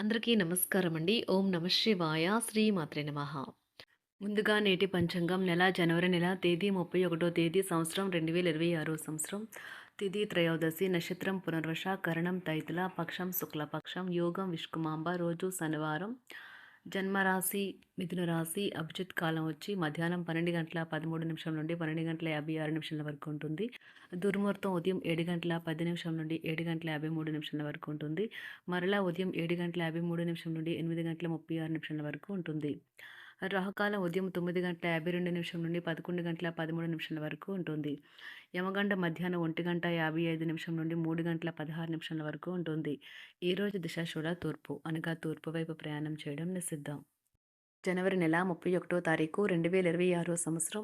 అందరికీ నమస్కారం అండి. ఓం నమ శివాయ. శ్రీ మాత్రే నమః. ముందుగా నేటి పంచాంగం నెల జనవరి నెల తేదీ 31 తేదీ సంవత్సరం 2026 సంవత్సరం. తిథి త్రయోదశి, నక్షత్రం పునర్వశ, కరణం తైతుల, పక్షం శుక్లపక్షం, యోగం విష్కుమాంబ, రోజు శనివారం. జన్మరాశి మిథున రాశి. అభిజిత్ కాలం వచ్చి మధ్యాహ్నం 12:13 నుండి 12:56 వరకు ఉంటుంది. దుర్ముహూర్తం ఉదయం 7:10 నుండి 7:53 వరకు ఉంటుంది. మరలా ఉదయం 7:53 నుండి 8:36 వరకు ఉంటుంది. రాహుకాలం ఉదయం 9:52 నుండి 11:13 వరకు ఉంటుంది. యమగండ మధ్యాహ్నం 1:55 నుండి 3:16 వరకు ఉంటుంది. ఈరోజు దిశాశూల తూర్పు, అనగా తూర్పు వైపు ప్రయాణం చేయడం నిషిద్ధం. జనవరి నెల 31 తారీఖు 2026 సంవత్సరం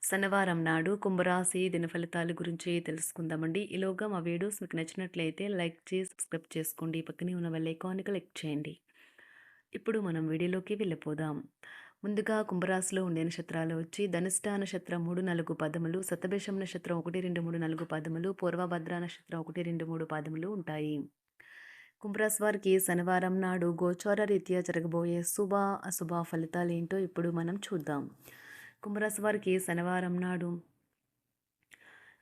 శనివారం నాడు కుంభరాశి దినఫలితాల గురించి తెలుసుకుందామండి. ఈలోగా మా వీడియోస్ మీకు నచ్చినట్లయితే లైక్ చేసి సబ్స్క్రైబ్ చేసుకోండి. పక్కనే ఉన్న బెల్ ఐకాన్ని క్లిక్ చేయండి. ఇప్పుడు మనం వీడియోలోకి వెళ్ళిపోదాం. ముందుగా కుంభరాశిలో ఉండే నక్షత్రాలు వచ్చి ధనిష్ట నక్షత్రం 3, 4 పదములు, శతభిషం నక్షత్రం 1, 2, 3, 4 పదములు, పూర్వభద్ర నక్షత్రం 1, 2, 3 పదములు ఉంటాయి. కుంభరాశి వారికి శనివారం నాడు గోచార రీత్యా జరగబోయే శుభ అశుభ ఫలితాలు ఏంటో ఇప్పుడు మనం చూద్దాం. కుంభరాశి వారికి శనివారం నాడు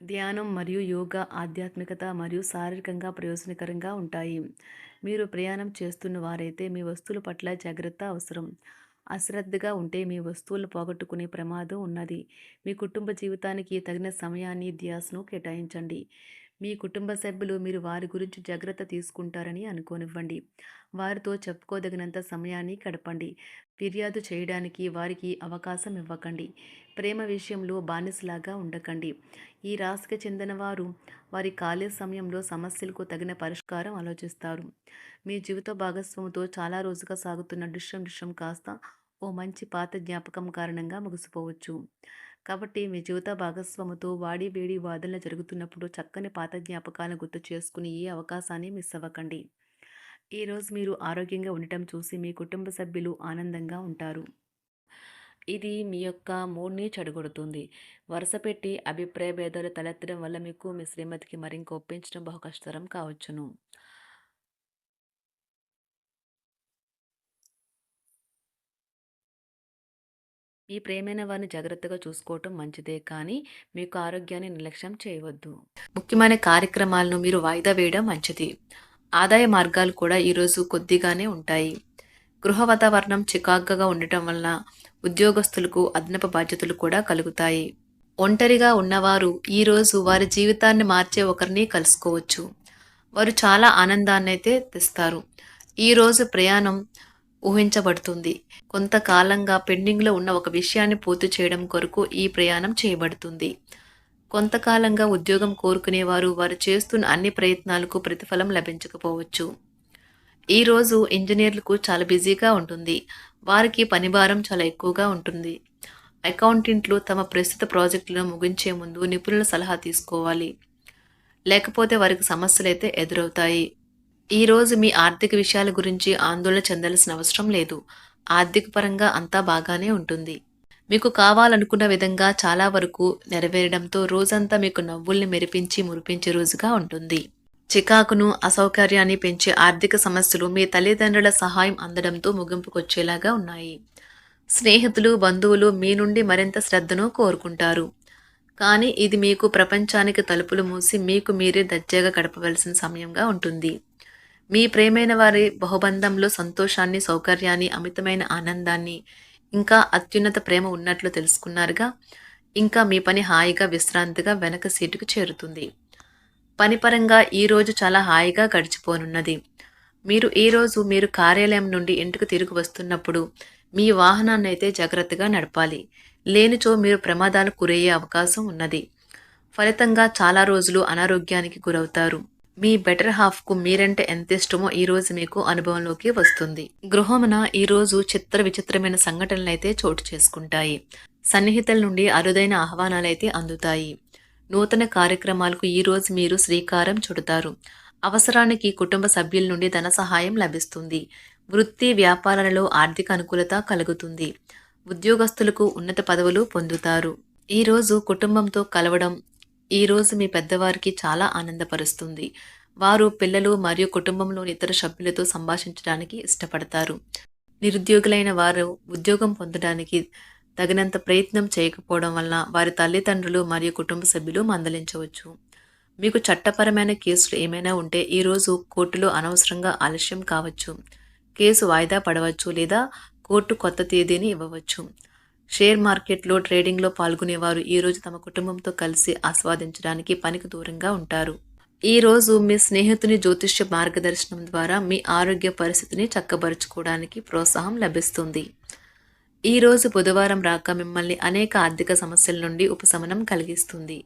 ధ్యానం మరియు యోగా ఆధ్యాత్మికత మరియు శారీరకంగా ప్రయోజనకరంగా ఉంటాయి. మీరు ప్రయాణం చేస్తున్న వారైతే మీ వస్తువుల పట్ల జాగ్రత్త అవసరం. అశ్రద్ధగా ఉంటే మీ వస్తువులు పోగొట్టుకునే ప్రమాదం ఉన్నది. మీ కుటుంబ జీవితానికి తగిన సమయాన్ని ధ్యాసను కేటాయించండి. మీ కుటుంబ సభ్యులు మీరు వారి గురించి జాగ్రత్త తీసుకుంటారని అనుకోనివ్వండి. వారితో చెప్పుకోదగినంత సమయాన్ని గడపండి. ఫిర్యాదు చేయడానికి వారికి అవకాశం ఇవ్వకండి. ప్రేమ విషయంలో బానిసలాగా ఉండకండి. ఈ రాశికి చెందిన వారు వారి ఖాళీ సమయంలో సమస్యలకు తగిన పరిష్కారం ఆలోచిస్తారు. మీ జీవిత భాగస్వామితో చాలా రోజుగా సాగుతున్న డిషం కాస్త ఓ మంచి పాత జ్ఞాపకం కారణంగా ముగిసిపోవచ్చు. కాబట్టి మీ జీవిత భాగస్వామితో వాడి వేడి వాదనలు జరుగుతున్నప్పుడు చక్కని పాత జ్ఞాపకాలను గుర్తు చేసుకుని ఈ అవకాశాన్ని మిస్ అవ్వకండి. ఈరోజు మీరు ఆరోగ్యంగా ఉండటం చూసి మీ కుటుంబ సభ్యులు ఆనందంగా ఉంటారు. ఇది మీ యొక్క మూడ్ని చెడగొడుతుంది. వరుస పెట్టి అభిప్రాయ భేదాలు తలెత్తడం వల్ల మీకు మీ శ్రీమతికి మరింక ఒప్పించడం బహు కష్టతరం కావచ్చును. మీ ప్రియమైన వారిని జాగ్రత్తగా చూసుకోవటం మంచిదే, కానీ మీకు ఆరోగ్యాన్ని నిర్లక్ష్యం చేయవద్దు. ముఖ్యమైన కార్యక్రమాలను మీరు వాయిదా వేయడం మంచిది. ఆదాయ మార్గాలు కూడా ఈరోజు కొద్దిగానే ఉంటాయి. గృహ వాతావరణం చికాకుగా ఉండటం వలన ఉద్యోగస్తులకు అదనపు బాధ్యతలు కూడా కలుగుతాయి. ఒంటరిగా ఉన్నవారు ఈరోజు వారి జీవితాన్ని మార్చే ఒకరిని కలుసుకోవచ్చు. వారు చాలా ఆనందాన్ని అయితే తెస్తారు. ఈరోజు ప్రయాణం ఊహించబడుతుంది. కొంతకాలంగా పెండింగ్లో ఉన్న ఒక విషయాన్ని పూర్తి చేయడం కొరకు ఈ ప్రయాణం చేయబడుతుంది. కొంతకాలంగా ఉద్యోగం కోరుకునేవారు వారు చేస్తున్న అన్ని ప్రయత్నాలకు ప్రతిఫలం లభించకపోవచ్చు. ఈరోజు ఇంజనీర్లకు చాలా బిజీగా ఉంటుంది. వారికి పనిభారం చాలా ఎక్కువగా ఉంటుంది. అకౌంటెంట్లు తమ ప్రస్తుత ప్రాజెక్టులను ముగించే ముందు నిపుణుల సలహా తీసుకోవాలి, లేకపోతే వారికి సమస్యలైతే ఎదురవుతాయి. ఈరోజు మీ ఆర్థిక విషయాల గురించి ఆందోళన చెందాల్సిన అవసరం లేదు. ఆర్థిక పరంగా అంతా బాగానే ఉంటుంది. మీకు కావాలనుకున్న విధంగా చాలా వరకు నెరవేరడంతో రోజంతా మీకు నవ్వుల్ని మెరిపించి మురిపించే రోజుగా ఉంటుంది. చికాకును అసౌకర్యాన్ని పెంచే ఆర్థిక సమస్యలు మీ తల్లిదండ్రుల సహాయం అందడంతో ముగింపుకొచ్చేలాగా ఉన్నాయి. స్నేహితులు బంధువులు మీ నుండి మరింత శ్రద్ధను కోరుకుంటారు. కానీ ఇది మీకు ప్రపంచానికి తలుపులు మూసి మీకు మీరే దర్జాగా గడపవలసిన సమయంగా ఉంటుంది. మీ ప్రేమైన వారి బహుబంధంలో సంతోషాన్ని, సౌకర్యాన్ని, అమితమైన ఆనందాన్ని, ఇంకా అత్యున్నత ప్రేమ ఉన్నట్లు తెలుసుకున్నారుగా. ఇంకా మీ పని హాయిగా విశ్రాంతిగా వెనక సీటుకు చేరుతుంది. పనిపరంగా ఈరోజు చాలా హాయిగా గడిచిపోనున్నది. మీరు కార్యాలయం నుండి ఇంటికి తిరిగి వస్తున్నప్పుడు మీ వాహనాన్ని అయితే జాగ్రత్తగా నడపాలి. లేనిచో మీరు ప్రమాదాలకు గురయ్యే అవకాశం ఉన్నది. ఫలితంగా చాలా రోజులు అనారోగ్యానికి గురవుతారు. మీ బెటర్ హాఫ్కు మీరంటే ఎంత ఇష్టమో ఈరోజు మీకు అనుభవంలోకి వస్తుంది. గృహమున ఈరోజు విచిత్రమైన సంఘటనలైతే చోటు చేసుకుంటాయి. సన్నిహితుల నుండి అరుదైన ఆహ్వానాలైతే అందుతాయి. నూతన కార్యక్రమాలకు ఈరోజు మీరు శ్రీకారం చుడతారు. అవసరానికి కుటుంబ సభ్యుల నుండి ధన సహాయం లభిస్తుంది. వృత్తి వ్యాపారాలలో ఆర్థిక అనుకూలత కలుగుతుంది. ఉద్యోగస్తులకు ఉన్నత పదవులు పొందుతారు. ఈరోజు కుటుంబంతో కలవడం ఈరోజు మీ పెద్దవారికి చాలా ఆనందపరుస్తుంది. వారు పిల్లలు మరియు కుటుంబంలోని ఇతర సభ్యులతో సంభాషించడానికి ఇష్టపడతారు. నిరుద్యోగులైన వారు ఉద్యోగం పొందడానికి తగినంత ప్రయత్నం చేయకపోవడం వలన వారి తల్లిదండ్రులు మరియు కుటుంబ సభ్యులు మందలించవచ్చు. మీకు చట్టపరమైన కేసులు ఏమైనా ఉంటే ఈరోజు కోర్టులో అనవసరంగా ఆలస్యం కావచ్చు. కేసు వాయిదా పడవచ్చు లేదా కోర్టు కొత్త తేదీని ఇవ్వవచ్చు. షేర్ మార్కెట్లో ట్రేడింగ్లో పాల్గొనేవారు ఈరోజు తమ కుటుంబంతో కలిసి ఆస్వాదించడానికి పనికి దూరంగా ఉంటారు. ఈరోజు మీ స్నేహితుని జ్యోతిష్య మార్గదర్శనం ద్వారా మీ ఆరోగ్య పరిస్థితిని చక్కబరుచుకోవడానికి ప్రోత్సాహం లభిస్తుంది. ఈరోజు బుధవారం రాక మిమ్మల్ని అనేక ఆర్థిక సమస్యల నుండి ఉపశమనం కలిగిస్తుంది.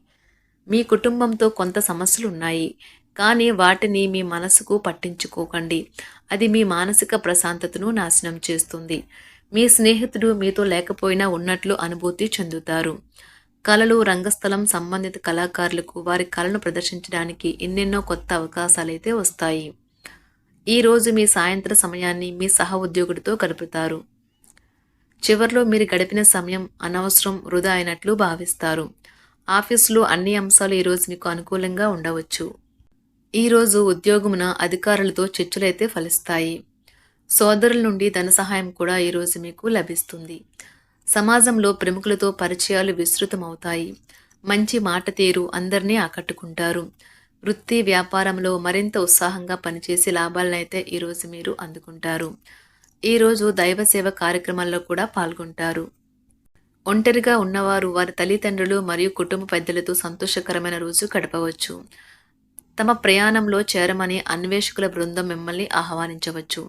మీ కుటుంబంతో కొంత సమస్యలు ఉన్నాయి, కానీ వాటిని మీ మనసుకు పట్టించుకోకండి. అది మీ మానసిక ప్రశాంతతను నాశనం చేస్తుంది. మీ స్నేహితుడు మీతో లేకపోయినా ఉన్నట్లు అనుభూతి చెందుతారు. కళలు, రంగస్థలం సంబంధిత కళాకారులకు వారి కళను ప్రదర్శించడానికి ఎన్నెన్నో కొత్త అవకాశాలైతే వస్తాయి. ఈరోజు మీ సాయంత్ర సమయాన్ని మీ సహ ఉద్యోగుడితో గడుపుతారు. చివర్లో మీరు గడిపిన సమయం అనవసరం, వృధా అయినట్లు భావిస్తారు. ఆఫీసులో అన్ని అంశాలు ఈరోజు మీకు అనుకూలంగా ఉండవచ్చు. ఈరోజు ఉద్యోగమున అధికారులతో చర్చలైతే ఫలిస్తాయి. సోదరుల నుండి ధన సహాయం కూడా ఈరోజు మీకు లభిస్తుంది. సమాజంలో ప్రముఖులతో పరిచయాలు విస్తృతమవుతాయి. మంచి మాట తీరు అందరినీ ఆకట్టుకుంటారు. వృత్తి వ్యాపారంలో మరింత ఉత్సాహంగా పనిచేసి లాభాలనైతే ఈరోజు మీరు అందుకుంటారు. ఈరోజు దైవ సేవ కార్యక్రమాల్లో కూడా పాల్గొంటారు. ఒంటరిగా ఉన్నవారు వారి తల్లిదండ్రులు మరియు కుటుంబ పెద్దలతో సంతోషకరమైన రోజు గడపవచ్చు. తమ ప్రయాణంలో చేరమని అన్వేషకుల బృందం మిమ్మల్ని ఆహ్వానించవచ్చు.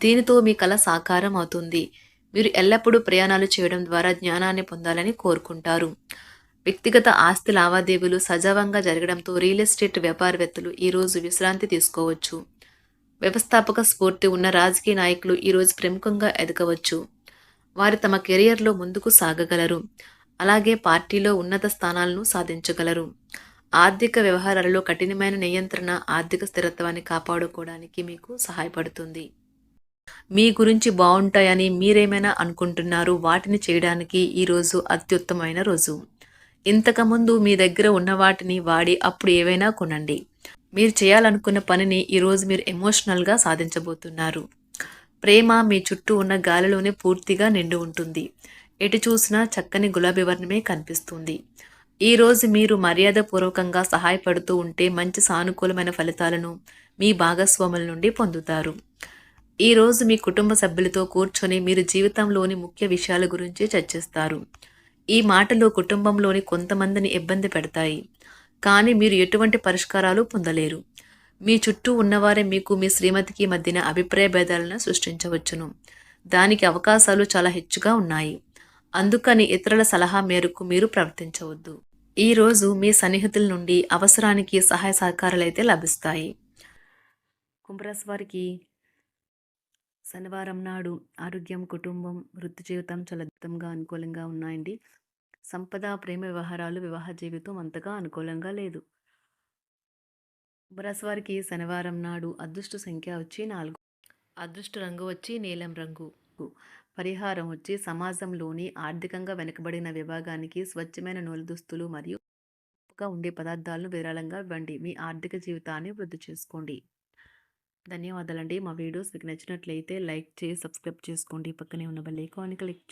దీనితో మీ కల సాకారం అవుతుంది. మీరు ఎల్లప్పుడూ ప్రయాణాలు చేయడం ద్వారా జ్ఞానాన్ని పొందాలని కోరుకుంటారు. వ్యక్తిగత ఆస్తి లావాదేవీలు సజావంగా జరగడంతో రియల్ ఎస్టేట్ వ్యాపారవేత్తలు ఈరోజు విశ్రాంతి తీసుకోవచ్చు. వ్యవస్థాపక స్ఫూర్తి ఉన్న రాజకీయ నాయకులు ఈరోజు ప్రముఖంగా ఎదగవచ్చు. వారు తమ కెరియర్లో ముందుకు సాగగలరు. అలాగే పార్టీలో ఉన్నత స్థానాలను సాధించగలరు. ఆర్థిక వ్యవహారాలలో కఠినమైన నియంత్రణ ఆర్థిక స్థిరత్వాన్ని కాపాడుకోవడానికి మీకు సహాయపడుతుంది. మీ గురించి బాగుంటాయని మీరేమైనా అనుకుంటున్నారు, వాటిని చేయడానికి ఈరోజు అత్యుత్తమైన రోజు. ఇంతకుముందు మీ దగ్గర ఉన్న వాటిని వాడి అప్పుడు ఏవైనా కొనండి. మీరు చేయాలనుకున్న పనిని ఈరోజు మీరు ఎమోషనల్గా సాధించబోతున్నారు. ప్రేమ మీ చుట్టూ ఉన్న గాలిలోనే పూర్తిగా నిండి ఉంటుంది. ఎటు చూసినా చక్కని గులాబీ వర్ణమే కనిపిస్తుంది. ఈరోజు మీరు మర్యాదపూర్వకంగా సహాయపడుతూ ఉంటే మంచి సానుకూలమైన ఫలితాలను మీ భాగస్వాముల నుండి పొందుతారు. ఈరోజు మీ కుటుంబ సభ్యులతో కూర్చొని మీరు జీవితంలోని ముఖ్య విషయాల గురించి చర్చిస్తారు. ఈ మాటలు కుటుంబంలోని కొంతమందిని ఇబ్బంది పెడతాయి, కానీ మీరు ఎటువంటి పరిష్కారాలు పొందలేరు. మీ చుట్టూ ఉన్నవారే మీకు మీ శ్రీమతికి మధ్యన అభిప్రాయ భేదాలను సృష్టించవచ్చును. దానికి అవకాశాలు చాలా హెచ్చుగా ఉన్నాయి. అందుకని ఇతరుల సలహా మేరకు మీరు ప్రవర్తించవద్దు. ఈరోజు మీ సన్నిహితుల నుండి అవసరానికి సహాయ సహకారాలైతే లభిస్తాయి. కుంభరాశి వారికి శనివారం నాడు ఆరోగ్యం, కుటుంబం, వృత్తి జీవితం చాలా అద్భుతంగా అనుకూలంగా ఉన్నాయండి. సంపద, ప్రేమ వ్యవహారాలు, వివాహ జీవితం అంతగా అనుకూలంగా లేదు. కుంభరాశి వారికి శనివారం నాడు అదృష్ట సంఖ్య వచ్చి 4, అదృష్ట రంగు వచ్చి నీలం రంగు. పరిహారం వచ్చి సమాజంలోని ఆర్థికంగా వెనుకబడిన విభాగానికి స్వచ్ఛమైన నూలు దుస్తులు మరియు ఉండే పదార్థాలను విరాళంగా ఇవ్వండి. మీ ఆర్థిక జీవితాన్ని వృద్ధి చేసుకోండి. ధన్యవాదాలండి. మా వీడియోస్ మీకు నచ్చినట్లయితే లైక్ చేసి సబ్స్క్రైబ్ చేసుకోండి. పక్కనే ఉన్న బెల్ ఐకాన్ని క్లిక్